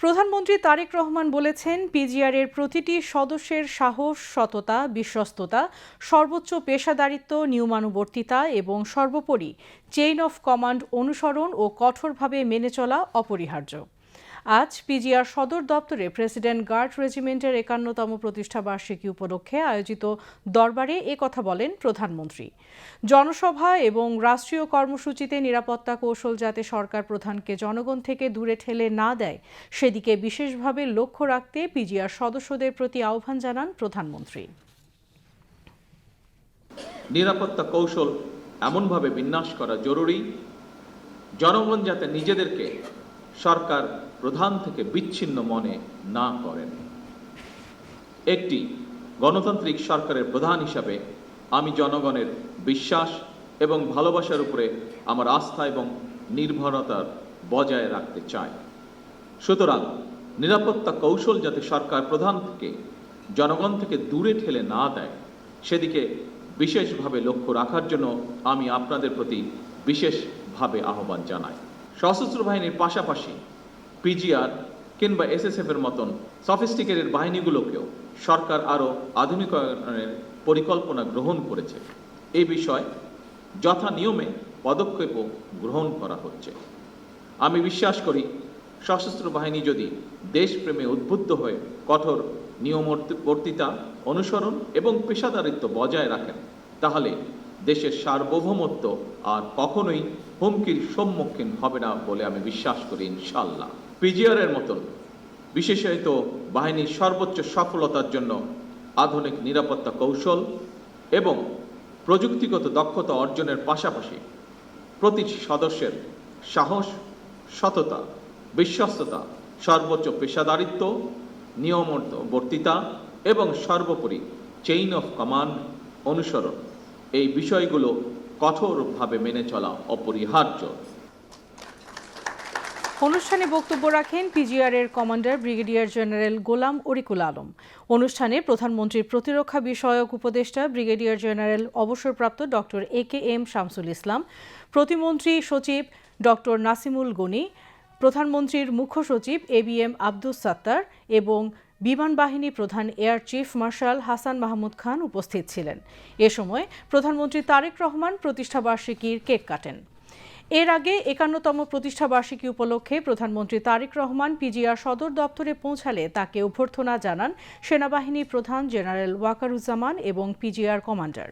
প্রধানমন্ত্রী তারেক রহমান বলেছেন, পিজিআরের প্রতিটি সদস্যের সাহস, সততা, বিশ্বস্ততা, সর্বোচ্চ পেশাদারিত্ব, নিয়মানুবর্তিতা এবং সর্বোপরি চেইন অফ কমান্ড অনুসরণ ও কঠোরভাবে মেনে চলা অপরিহার্য। আজ পিজিআর সদর দপ্তরে প্রেসিডেন্ট গার্ড রেজিমেন্টের ৫১তম প্রতিষ্ঠা বার্ষিকী উপলক্ষে আয়োজিত দরবারে কথা বলেন প্রধানমন্ত্রী। জনসভা এবং রাষ্ট্রীয় কর্মসূচিতে নিরাপত্তা কৌশল যাতে সরকার প্রধানকে জনগণ থেকে দূরে ঠেলে না দেয়, সেদিকে বিশেষভাবে লক্ষ্য রাখতে পিজিআর সদস্যদের প্রতি আহ্বান জানান প্রধানমন্ত্রী। নিরাপত্তা কৌশল এমনভাবে বিন্যাস করা জরুরি, জনগণ যাতে নিজেদেরকে সরকার প্রধান থেকে বিচ্ছিন্ন মনে না করেন। একটি গণতান্ত্রিক সরকারের প্রধান হিসাবে আমি জনগণের বিশ্বাস এবং ভালোবাসার উপরে আমার আস্থা এবং নির্ভরতা বজায় রাখতে চাই। সুতরাং নিরাপত্তা কৌশল যাতে সরকার প্রধান থেকে জনগণ থেকে দূরে ঠেলে না দেয়, সেদিকে বিশেষভাবে লক্ষ্য রাখার জন্য আমি আপনাদের প্রতি বিশেষভাবে আহ্বান জানাই। সশস্ত্র বাহিনীর পাশাপাশি পিজিআর কিংবা এসএসএফ এর মতন সফিস্টিকেটেড বাহিনীগুলোকেও সরকার আরও আধুনিকায়নের পরিকল্পনা গ্রহণ করেছে। এই বিষয়ে যথা নিয়মে পদক্ষেপও গ্রহণ করা হচ্ছে। আমি বিশ্বাস করি, সশস্ত্র বাহিনী যদি দেশপ্রেমে উদ্বুদ্ধ হয়ে কঠোর নিয়মবর্তিতা অনুসরণ এবং পেশাদারিত্ব বজায় রাখেন, তাহলে দেশের সার্বভৌমত্ব আর কখনোই হুমকির সম্মুখীন হবে না বলে আমি বিশ্বাস করি ইনশাআল্লাহ। পিজিআর এর মতন বিশেষায়িত বাহিনীর সর্বোচ্চ সফলতার জন্য আধুনিক নিরাপত্তা কৌশল এবং প্রযুক্তিগত দক্ষতা অর্জনের পাশাপাশি প্রতিটি সদস্যের সাহস, সততা, বিশ্বস্ততা, সর্বোচ্চ পেশাদারিত্ব, নিয়মবর্তিতা এবং সর্বোপরি চেইন অফ কমান্ড অনুসরণ, এই বিষয়গুলো কঠোরভাবে মেনে চলা অপরিহার্য। অনুষ্ঠানে বক্তব্য রাখেন পিজিআর-এর কমান্ডার ব্রিগেডিয়ার জেনারেল গোলাম অরিকুল আলম। অনুষ্ঠানে প্রধানমন্ত্রীর প্রতিরক্ষা বিষয়ক উপদেষ্টা ব্রিগেডিয়ার জেনারেল অবসরপ্রাপ্ত ডক্টর AKM শামসুল ইসলাম, প্রতিমন্ত্রী সচিব ডক্টর নাসিমুল গনি, প্রধানমন্ত্রীর মুখ্য সচিব ABM আব্দুস সাত্তার এবং বিমান বাহিনী প্রধান air chief marshal Hasan Mahmud Khan উপস্থিত ছিলেন। এ সময় প্রধানমন্ত্রী তারেক রহমান প্রতিষ্ঠা বার্ষিকীর কেক কাটেন। এর আগে ৫১তম প্রতিষ্ঠা বার্ষিকী উপলক্ষে প্রধানমন্ত্রী তারেক রহমান পিজিআর সদর দপ্তরে পৌঁছালে তাকে অভ্যর্থনা জানান সেনাবাহিনী প্রধান জেনারেল ওয়াকারুজ্জামান এবং পিজিআর কমান্ডার।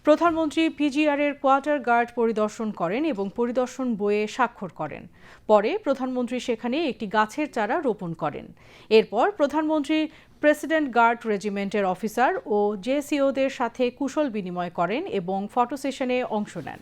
প্রধানমন্ত্রী পিজিআর-এর কোয়ার্টার গার্ড পরিদর্শন করেন এবং পরিদর্শন বইয়ে স্বাক্ষর করেন। পরে প্রধানমন্ত্রী সেখানে একটি গাছের চারা রোপণ করেন। এরপর প্রধানমন্ত্রী প্রেসিডেন্ট গার্ড রেজিমেন্টের অফিসার ও জেসিওদের সাথে কুশল বিনিময় করেন এবং ফটো সেশনে অংশ নেন।